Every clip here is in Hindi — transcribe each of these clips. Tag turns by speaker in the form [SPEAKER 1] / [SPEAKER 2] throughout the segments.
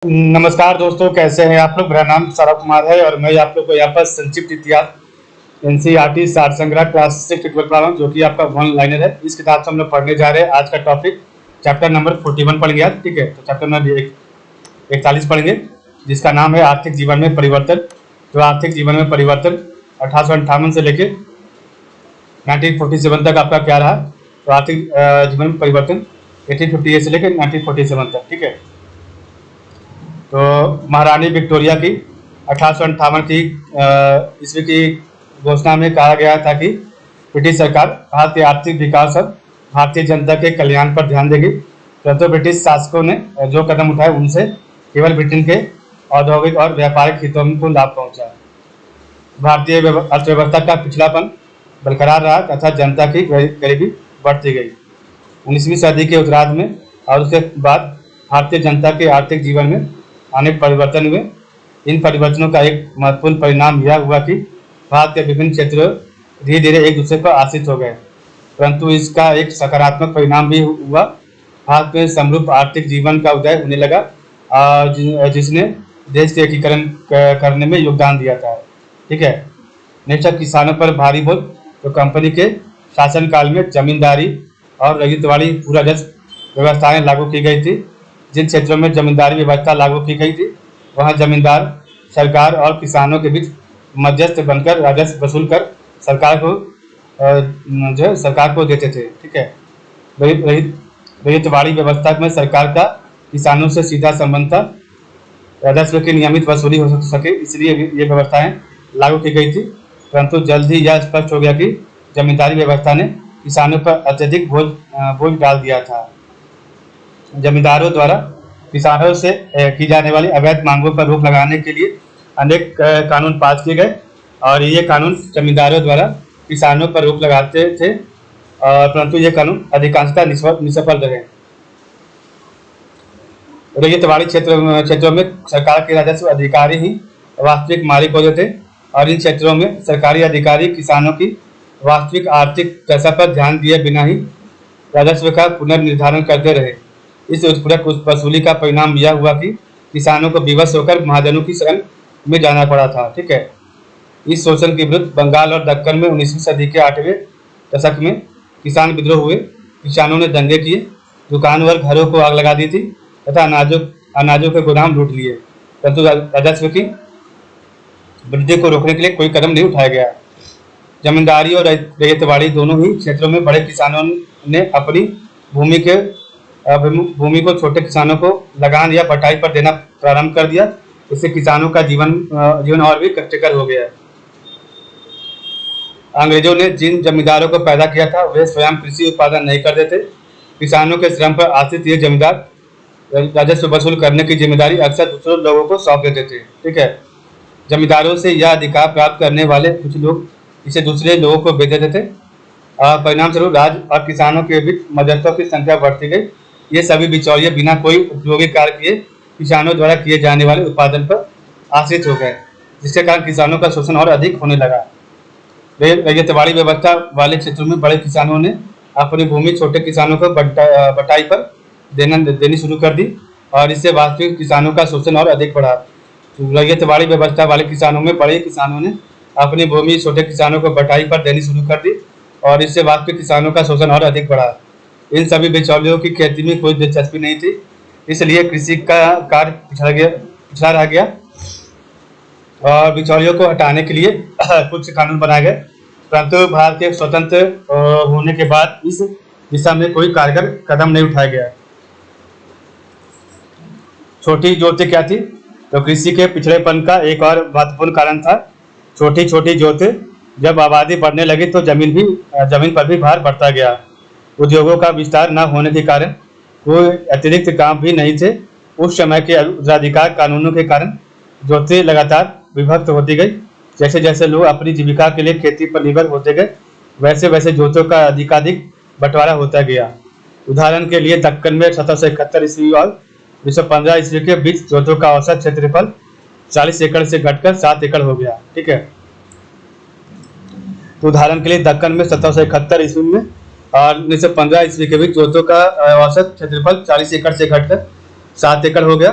[SPEAKER 1] नमस्कार दोस्तों, कैसे हैं आप लोग। मेरा नाम सौरभ कुमार है और मैं आप लोग को यहाँ पर संक्षिप्त इतिहास एनसीईआरटी सार संग्रह क्लास 6 ट्वेल्व पढ़ा रहा हूँ, जो कि आपका वन लाइनर है। इस किताब से हम लोग पढ़ने जा रहे हैं। आज का टॉपिक चैप्टर नंबर 41 पढ़ेंगे आज, ठीक है। तो चैप्टर नंबर 41 पढ़ेंगे, जिसका नाम है आर्थिक जीवन में परिवर्तन। तो आर्थिक जीवन में परिवर्तन 1858 से लेके 1947 तक आपका क्या रहा। तो आर्थिक जीवन में परिवर्तन 1858 से लेकर 1947 तक, ठीक है। तो महारानी विक्टोरिया की 1858 की ईस्वी की घोषणा में कहा गया था कि ब्रिटिश सरकार भारत के आर्थिक विकास और भारतीय जनता के कल्याण पर ध्यान देगी, परंतु ब्रिटिश शासकों ने जो कदम उठाए उनसे केवल ब्रिटेन के औद्योगिक और व्यापारिक हितों को लाभ पहुंचा। भारतीय अर्थव्यवस्था का पिछड़ापन बरकरार रहा तथा जनता की गरीबी बढ़ती गई। 19वीं सदी के उत्तरार्ध में और उसके बाद भारतीय जनता के आर्थिक जीवन में अनेक परिवर्तन हुए। इन परिवर्तनों का एक महत्वपूर्ण परिणाम यह हुआ कि भारत के विभिन्न क्षेत्र धीरे धीरे एक दूसरे पर आश्रित हो गए, परंतु इसका एक सकारात्मक परिणाम भी हुआ। भारत में समरूप आर्थिक जीवन का उदय होने लगा, जिसने देश के एकीकरण करने में योगदान दिया था, ठीक है। नेक्स्ट, किसानों पर भारी बोझ। तो कंपनी के शासनकाल में जमींदारी और रईयतवाड़ी पूरा व्यवस्थाएं लागू की गई थी। जिन क्षेत्रों में जमींदारी व्यवस्था लागू की गई थी, वहां जमींदार सरकार और किसानों के बीच मध्यस्थ बनकर राजस्व वसूल कर सरकार को देते थे, ठीक है। रईयतवाड़ी व्यवस्था में सरकार का किसानों से सीधा संबंध था। राजस्व की नियमित वसूली हो सके, इसलिए ये व्यवस्थाएं लागू की गई थी, परंतु जल्द ही यह स्पष्ट हो गया कि जमींदारी व्यवस्था ने किसानों पर अत्यधिक बोझ डाल दिया था। जमींदारों द्वारा किसानों से की जाने वाली अवैध मांगों पर रोक लगाने के लिए अनेक कानून पास किए गए, और ये कानून जमींदारों द्वारा किसानों पर रोक लगाते थे, परंतु ये कानून अधिकांशतः निष्फल रहे। रईयतवाड़ी क्षेत्रों में सरकार के राजस्व अधिकारी ही वास्तविक मालिक होते थे, और इन क्षेत्रों में सरकारी अधिकारी किसानों की वास्तविक आर्थिक दशा पर ध्यान दिए बिना ही राजस्व का पुनर्निर्धारण करते रहे। इस उत्पीड़क वसूली का परिणाम यह हुआ कि किसानों को विवश होकर महाजनों की शरण में जाना पड़ा था, ठीक है। इस शोषण के विरुद्ध बंगाल और दक्कन में 19वीं सदी के 8वें दशक में किसान विद्रोह हुए। किसानों ने दंगे किए, दुकान व घरों को आग लगा दी थी तथा अनाजों के गोदाम लूट लिए, परंतु राजस्व की वृद्धि को रोकने के लिए कोई कदम नहीं उठाया गया। जमींदारी और रईयतवाड़ी दोनों ही क्षेत्रों में बड़े किसानों ने अपनी भूमि को छोटे किसानों को लगान या बटाई पर देना प्रारंभ कर दिया। इससे किसानों का जीवन और भी कष्टकर हो गया। अंग्रेजों ने जिन जमींदारों को पैदा किया था, वे स्वयं कृषि उत्पादन नहीं करते थे। किसानों के श्रम पर आश्रित ये जमींदार राजस्व वसूल करने की जिम्मेदारी अक्सर दूसरे लोगों को सौंप देते थे, ठीक है। जमींदारों से यह अधिकार प्राप्त करने वाले कुछ लोग इसे दूसरे लोगों को बेच देते थे। परिणाम स्वरूप राज्य और किसानों के बीच मध्यस्थों की संख्या बढ़ती गई। ये सभी बिचौलिए बिना कोई उपयोगी कार्य किए किसानों द्वारा किए जाने वाले उत्पादन पर आश्रित हो गए, जिसके कारण किसानों का शोषण और अधिक होने लगा। रईयतवाड़ी व्यवस्था वाले क्षेत्रों में बड़े किसानों ने अपनी भूमि छोटे किसानों को बटाई पर देनी शुरू कर दी, और इससे वास्तविक किसानों का शोषण और अधिक बढ़ा। रईयतवाड़ी व्यवस्था वाले किसानों में बड़े किसानों ने अपनी भूमि छोटे किसानों को बटाई पर देनी शुरू कर दी, और इससे वास्तविक किसानों का शोषण और अधिक बढ़ा। इन सभी बिचौलियों की खेती में कोई दिलचस्पी नहीं थी, इसलिए कृषि का कार्य पिछड़ा रह गया, और बिचौलियों को हटाने के लिए कुछ कानून बनाए गए, परंतु भारत के स्वतंत्र होने के बाद इस दिशा में कोई कारगर कदम नहीं उठाया गया। छोटी जोतें क्या थी? तो कृषि के पिछड़ेपन का एक और महत्वपूर्ण कारण था छोटी छोटी जोतें। जब आबादी बढ़ने लगी तो जमीन पर भी भार बढ़ता गया। उद्योगों का विस्तार न होने के कारण कोई अतिरिक्त काम भी नहीं थे। उस समय के उत्तराधिकार कानूनों के कारण जोतें लगातार विभक्त होती गई। जैसे जैसे लोग अपनी जीविका के लिए खेती पर निर्भर होते गए, वैसे वैसे जोतों का अधिकाधिक बंटवारा होता गया। उदाहरण के लिए दक्कन में 1771 ईस्वी और 1915 ईस्वी के बीच जोतों का औसत क्षेत्रफल 40 एकड़ से घटकर 7 एकड़ हो गया, ठीक है। तो उदाहरण के लिए दक्कन में 1771 ईस्वी में और 1915 ईस्वी के बीच जोतों का औसत क्षेत्रफल 40 एकड़ से घटकर 7 एकड़ हो गया।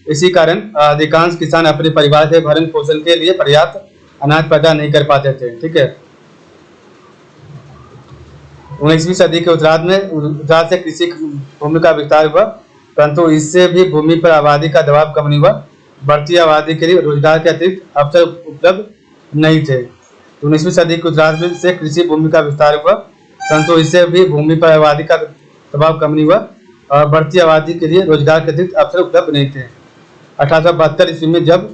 [SPEAKER 1] इसी कारण अधिकांश किसान अपने परिवार के भरण पोषण के लिए पर्याप्त अनाज पैदा नहीं कर पाते थे। ठीक है, 19वीं सदी के उत्तरार्ध से कृषि भूमि का विस्तार हुआ, परंतु इससे भी भूमि पर आबादी का दबाव कम नहीं हुआ। बढ़ती आबादी के लिए रोजगार के अतिरिक्त अवसर उपलब्ध नहीं थे। 19वीं सदी के उत्तरार्ध से कृषि भूमि का विस्तार हुआ, परंतु इससे भी भूमि पर आबादी का दबाव कम नहीं हुआ और बढ़ती आबादी के लिए रोजगार के अतिरिक्त अवसर उपलब्ध नहीं थे। 1872 ईस्वी में जब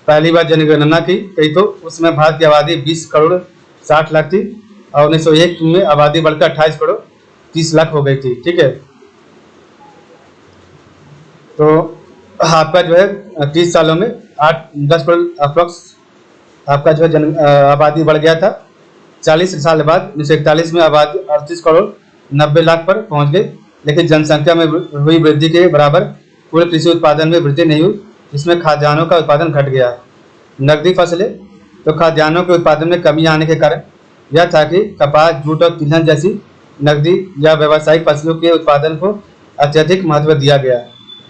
[SPEAKER 1] पहली बार जनगणना की गई तो उसमें भारत की आबादी 20 करोड़ 60 लाख थी और 1901 में आबादी बढ़कर 28 करोड़ 30 लाख हो गई थी। ठीक है, तो आपका जो है 30 सालों में 8-10 करोड़ अप्रोक्स आपका जो है आबादी बढ़ गया था। 40 साल बाद 1941 में आबादी 38 करोड़ 90 लाख पर पहुंच गई, लेकिन जनसंख्या में हुई वृद्धि के बराबर कुल कृषि उत्पादन में वृद्धि नहीं हुई, जिसमें खाद्यान्नों का उत्पादन घट गया। नकदी फसलें, तो खाद्यान्नों के उत्पादन में कमी आने के कारण यह था कि कपास, जूट और तिलहन जैसी नकदी या व्यावसायिक फसलों के उत्पादन को अत्यधिक महत्व दिया गया।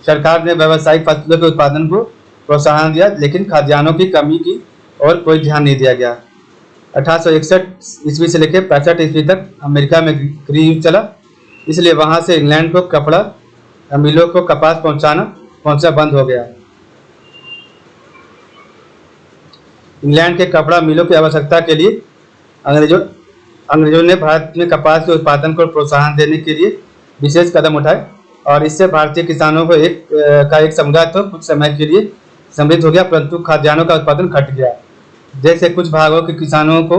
[SPEAKER 1] सरकार ने व्यावसायिक फसलों के उत्पादन को प्रोत्साहन दिया, लेकिन खाद्यान्नों की कमी की और कोई ध्यान नहीं दिया गया। 1861 ईस्वी से लेकर 65 ईस्वी तक अमेरिका में गृह युद्ध चला, इसलिए वहां से इंग्लैंड को कपड़ा मिलों को कपास पहुंचना बंद हो गया। इंग्लैंड के कपड़ा मिलों की आवश्यकता के लिए अंग्रेजों ने भारत में कपास के उत्पादन को प्रोत्साहन देने के लिए विशेष कदम उठाए और इससे भारतीय किसानों को एक समुदाय तो कुछ समय के लिए समृद्ध हो गया, परंतु खाद्यान्नों का उत्पादन घट गया। देश के कुछ भागों के किसानों को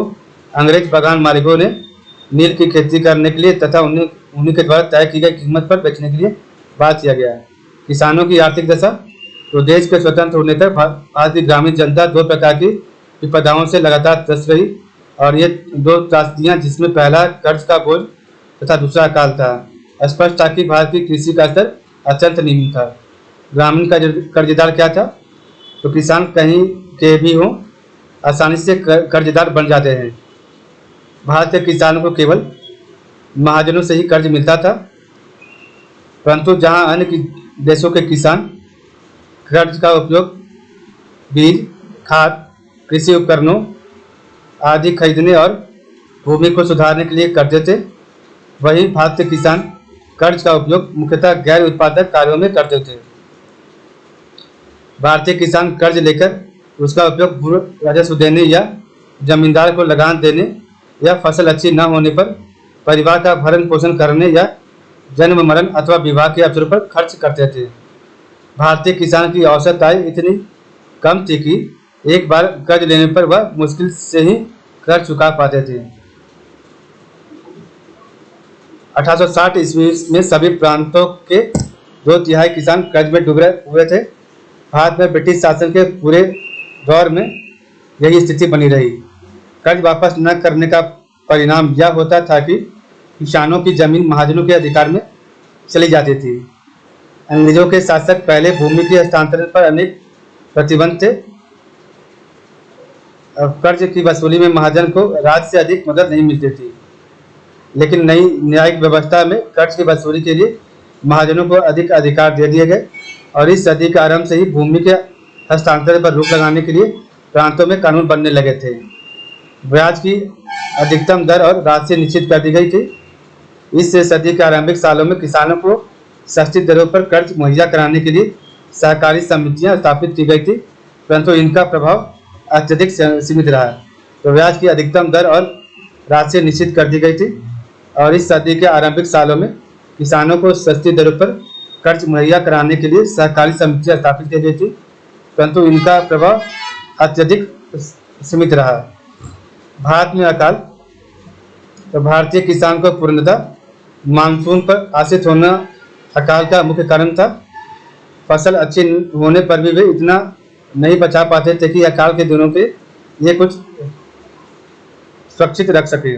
[SPEAKER 1] अंग्रेज बागान मालिकों ने नील की खेती करने के लिए तथा उन्हीं के द्वारा तय की गई कीमत पर बेचने के लिए बात किया गया। किसानों की आर्थिक दशा, तो देश के स्वतंत्र होने तक भारत की ग्रामीण जनता दो प्रकार की विपदाओं से लगातार त्रस्त रही और ये दो त्रासदियां, जिसमें पहला कर्ज का बोझ तथा दूसरा अकाल था। स्पष्ट था कि भारत की कृषि का स्तर अत्यंत निम्न था। ग्रामीण कर्जदार क्या था, तो किसान कहीं के भी हों आसानी से कर्जदार बन जाते हैं। भारत के किसानों को केवल महाजनों से ही कर्ज मिलता था, परंतु जहां अन्य देशों के किसान कर्ज का उपयोग बीज, खाद, कृषि उपकरणों आदि खरीदने और भूमि को सुधारने के लिए करते थे, वहीं भारतीय किसान कर्ज का उपयोग मुख्यतः गैर उत्पादक कार्यों में करते थे। भारतीय किसान कर्ज लेकर उसका उपयोग भू राजस्व देने या जमींदार को लगान देने या फसल अच्छी न होने पर परिवार का भरण पोषण करने या जन्म, मरण अथवा विवाह के अवसर पर खर्च करते थे। भारतीय किसान की औसत आय इतनी कम थी कि एक बार कर्ज लेने पर वह मुश्किल से ही कर्ज चुका पाते थे। 1860 ईस्वी में सभी प्रांतों के 2/3 किसान कर्ज में डूबे हुए थे। भारत में ब्रिटिश शासन के पूरे दौर में यही स्थिति बनी रही। कर्ज वापस न करने का परिणाम यह होता था कि किसानों की जमीन महाजनों के अधिकार में चली जाती थी। अंग्रेजों के शासक पहले भूमि के हस्तांतरण पर अनेक प्रतिबंध थे। कर्ज की वसूली में महाजन को राज्य से अधिक मदद नहीं मिलती थी, लेकिन नई न्यायिक व्यवस्था में कर्ज की वसूली के लिए महाजनों को अधिक अधिकार दे दिए गए और इस सदी के आरंभ से ही भूमि के हस्तांतरण पर रोक लगाने के लिए प्रांतों में कानून बनने लगे थे। ब्याज की अधिकतम दर और राशि निश्चित कर दी गई थी। इस सदी के आरंभिक सालों में किसानों को सस्ती दरों पर कर्ज मुहैया कराने के लिए सहकारी समितियां स्थापित की गई थी, परंतु इनका प्रभाव अत्यधिक सीमित रहा। तो ब्याज की अधिकतम दर और राशि निश्चित कर दी गई थी और इस सदी के आरंभिक सालों में किसानों को सस्ती दरों पर कर्ज मुहैया कराने के लिए सहकारी समितियां स्थापित की गई थी, परंतु इनका प्रभाव अत्यधिक सीमित रहा। भारत में अकाल, तो भारतीय किसान को पूर्णतः मानसून पर आश्रित होना अकाल का मुख्य कारण था। फसल अच्छी होने पर भी वे इतना नहीं बचा पाते थे कि अकाल के दिनों के ये कुछ सुरक्षित रख सके।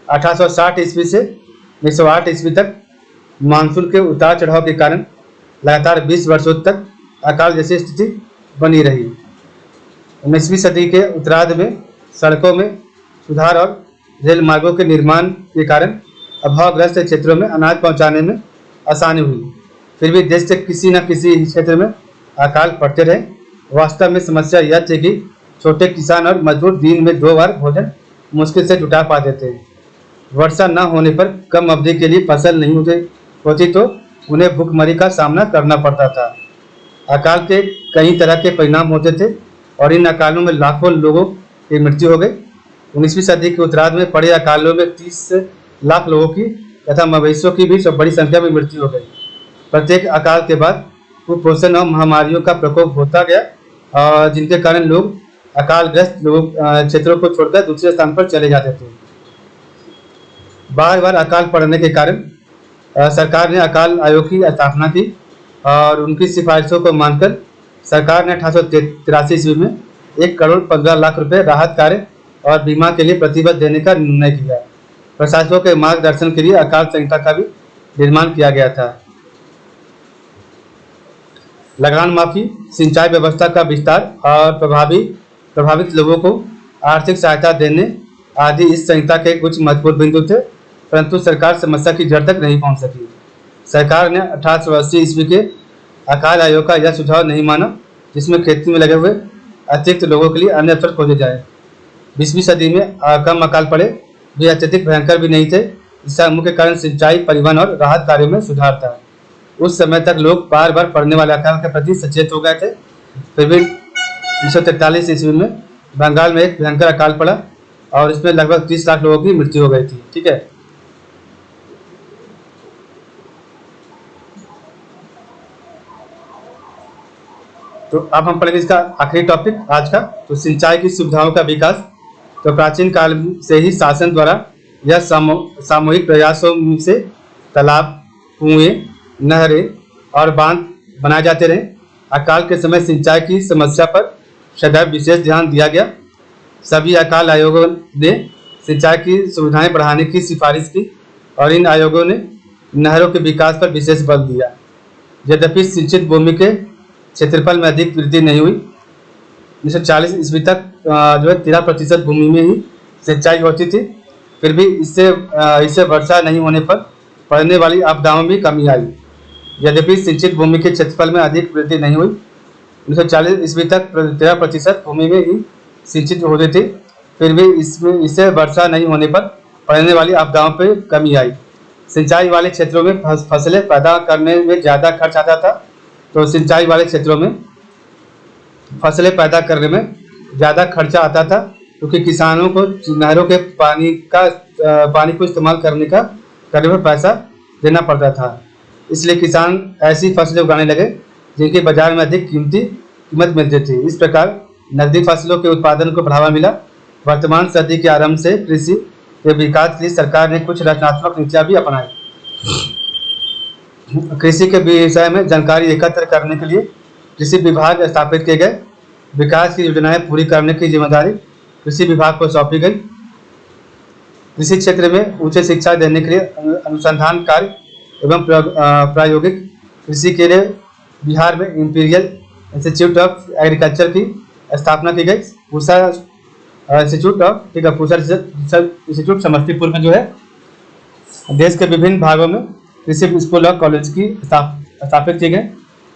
[SPEAKER 1] 1860 ईस्वी से 1908 ईस्वी तक मानसून के उतार चढ़ाव के कारण लगातार 20 वर्षों तक अकाल जैसी स्थिति बनी रही। 19वीं सदी के उत्तरार्ध में सड़कों में सुधार और रेल मार्गों के निर्माण के कारण अभावग्रस्त क्षेत्रों में अनाज पहुंचाने में आसानी हुई। फिर भी देश के किसी न किसी क्षेत्र में अकाल पड़ते रहे। वास्तव में समस्या यह थी कि छोटे किसान और मजदूर दिन में 2 बार भोजन मुश्किल से जुटा पाते थे। वर्षा न होने पर कम अवधि के लिए फसल नहीं होती तो उन्हें भूखमरी का सामना करना पड़ता था। अकाल के कई तरह के परिणाम होते थे और इन अकालों में लाखों लोगों की मृत्यु हो गई। 19वीं सदी के उत्तरार्ध में पड़े अकालों में 30 लाख लोगों की तथा मवेशियों की भी बड़ी संख्या में मृत्यु हो गई। प्रत्येक अकाल के बाद कुपोषण और महामारियों का प्रकोप होता गया, और जिनके कारण लोग अकालग्रस्त क्षेत्रों को छोड़कर दूसरे स्थान पर चले जाते थे। बार बार अकाल पड़ने के कारण सरकार ने अकाल आयोग की स्थापना की और उनकी सिफारिशों को मानकर सरकार ने 1883 ईस्वी में 1,15,00,000 रुपये राहत कार्य और बीमा के लिए प्रतिबद्ध देने का निर्णय किया। प्रशासकों के मार्गदर्शन के लिए अकाल संहिता का भी निर्माण किया गया था। लगान माफी, सिंचाई व्यवस्था का विस्तार और प्रभावित लोगों को आर्थिक सहायता देने आदि इस संहिता के कुछ महत्वपूर्ण बिंदु थे, परंतु सरकार समस्या की जड़ तक नहीं पहुंच सकी। सरकार ने 1880 ईस्वी के अकाल आयोग का यह सुझाव नहीं माना, जिसमें खेती में लगे हुए अतिरिक्त लोगों के लिए अन्य अवसर खोजे जाए। 20वीं सदी में कम अकाल पड़े, वे अत्यधिक भयंकर भी नहीं थे। इसका मुख्य कारण सिंचाई, परिवहन और राहत कार्यों में सुधार था। उस समय तक लोग बार बार पड़ने वाले अकाल के प्रति सचेत हो गए थे। फिर भी 1943 ईस्वी में बंगाल में एक भयंकर अकाल पड़ा और इसमें लगभग 30 लाख लोगों की मृत्यु हो गई थी। ठीक है, तो अब हम पढ़ेंगे इसका आखिरी टॉपिक आज का, तो सिंचाई की सुविधाओं का विकास। तो प्राचीन काल से ही शासन द्वारा यह सामूहिक प्रयासों से तालाब, कुएं, नहरें और बांध बनाए जाते रहे। अकाल के समय सिंचाई की समस्या पर सदैव विशेष ध्यान दिया गया। सभी अकाल आयोगों ने सिंचाई की सुविधाएं बढ़ाने की सिफारिश की और इन आयोगों ने नहरों के विकास पर विशेष बल दिया। यद्यपि सिंचित भूमि के क्षेत्रफल में अधिक वृद्धि नहीं हुई। 1940 ईस्वी तक जो है 13% भूमि में ही सिंचाई होती थी। फिर भी इससे वर्षा नहीं होने पर पड़ने वाली आपदाओं में कमी आई। यद्यपि सिंचित भूमि के क्षेत्रफल में अधिक वृद्धि नहीं हुई। 1940 ईस्वी तक 13% भूमि में ही सिंचित होती थी। फिर भी इससे वर्षा नहीं होने पर पड़ने वाली आपदाओं पर कमी आई। सिंचाई वाले क्षेत्रों में फसलें पैदा करने में ज़्यादा खर्च आता था, तो सिंचाई वाले क्षेत्रों में फसलें पैदा करने में ज़्यादा खर्चा आता था, क्योंकि किसानों को नहरों के पानी को इस्तेमाल करने पर पैसा देना पड़ता था। इसलिए किसान ऐसी फसलें उगाने लगे जिनकी बाजार में अधिक कीमत मिलती थी। इस प्रकार नकदी फसलों के उत्पादन को बढ़ावा मिला। वर्तमान सदी के आरंभ से कृषि के विकास के लिए सरकार ने कुछ रचनात्मक नीतियाँ भी अपनाई। कृषि के विषय में जानकारी एकत्र करने के लिए कृषि विभाग स्थापित किए गए। विकास की योजनाएं पूरी करने की जिम्मेदारी कृषि विभाग को सौंपी गई। कृषि क्षेत्र में उच्च शिक्षा देने के लिए अनुसंधान कार्य एवं प्रायोगिक कृषि के लिए बिहार में इंपीरियल इंस्टीट्यूट ऑफ एग्रीकल्चर की स्थापना की गई। पूसा इंस्टीट्यूट समस्तीपुर में जो है। देश के विभिन्न भागों में कृषि स्कूल और कॉलेज की स्थापित किए गए।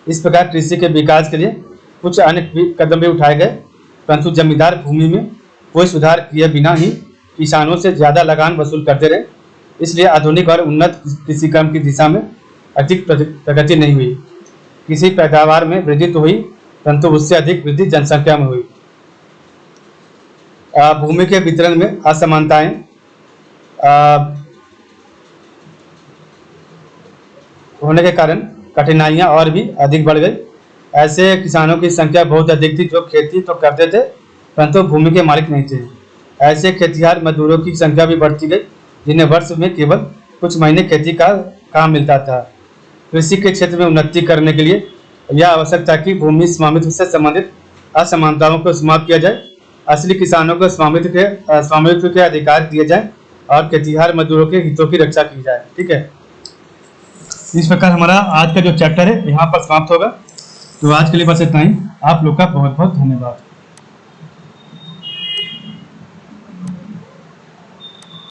[SPEAKER 1] इस प्रकार कृषि के विकास के लिए कुछ अन्य कदम भी उठाए गए, परंतु जमींदार भूमि में कोई सुधार किए बिना ही किसानों से ज़्यादा लगान वसूल करते रहे। इसलिए आधुनिक और उन्नत कृषि क्रम की दिशा में अधिक प्रगति नहीं हुई। कृषि पैदावार में वृद्धि तो हुई, परंतु उससे अधिक वृद्धि जनसंख्या में हुई। भूमि के वितरण में असमानताएं होने के कारण कठिनाइयां और भी अधिक बढ़ गई। ऐसे किसानों की संख्या बहुत अधिक थी जो खेती तो करते थे, परंतु भूमि के मालिक नहीं थे। ऐसे खेतिहर मजदूरों की संख्या भी बढ़ती गई, जिन्हें वर्ष में केवल कुछ महीने खेती का काम मिलता था। कृषि के क्षेत्र में उन्नति करने के लिए यह आवश्यक था कि भूमि स्वामित्व से संबंधित असमानताओं को समाप्त किया जाए, असली किसानों को स्वामित्व के अधिकार दिए जाए और खेतिहर मजदूरों के हितों की रक्षा की जाए। ठीक है, इस प्रकार हमारा आज का जो चैप्टर है यहाँ पर समाप्त होगा। तो आज के लिए बस इतना ही। आप लोग का बहुत बहुत धन्यवाद।